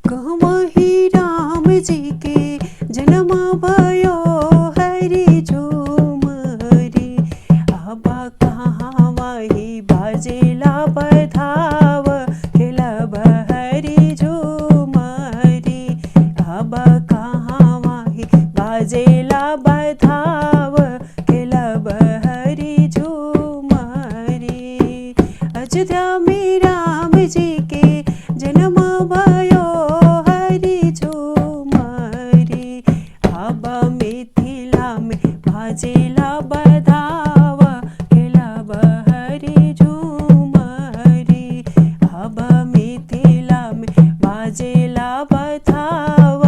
कहमहि राम जी के जन्म भयो हरि झूमरी। आबा कहाँ वही बाजेला बधाव खेलब हरि झूमरी। आबा कहाँ वही बाजेला बधाव खेलब हरि झूमरी। अयोध्या में राम जी के जन्म भयो हरि झूमरी। आबा मिथिला में बाजेला बधाव खेलब हरि झूमरी। आबा मिथिला में बाजेला बधाव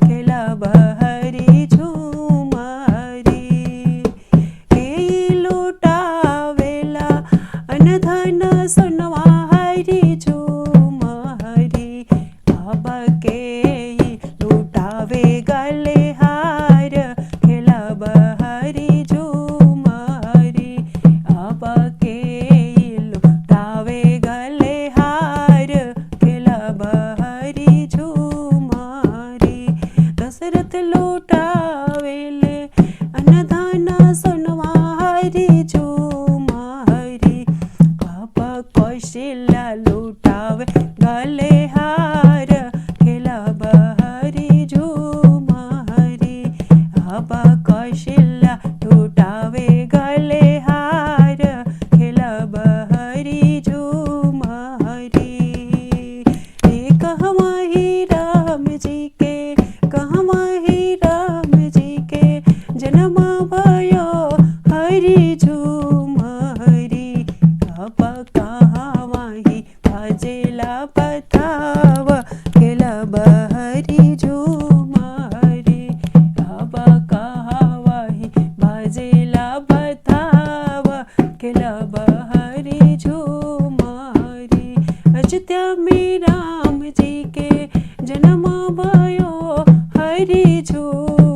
खेलब हरि झूमरी। हे लुटावेला अनधन सोनवा हरि झूमरी। आबा के लुटावे गले हार खेलब हरि झूमरी। आबा के लुटावे गले हार खेलब हरि झूमरी। दशरथ लुटावेले अनधन सोनवा हरि झूमरी। आबा कौशल्या लुटावे गले हार खेलब हरि झूमरी। आबा कौशल्या लुटावे गले हार खेलब हरि झूमरी। हे कहमहि राम जी के कहमहि राम जी के जन्म भयो हरि झूमरी। आबा कहाँ वही बाजेला बधाव खेलब हरि झूमरी। आबा कहाँ वही बाजेला बधाव खेलब हरि झूमरी। अयोध्या में राम जी के जन्म भयो हरि झूमरी।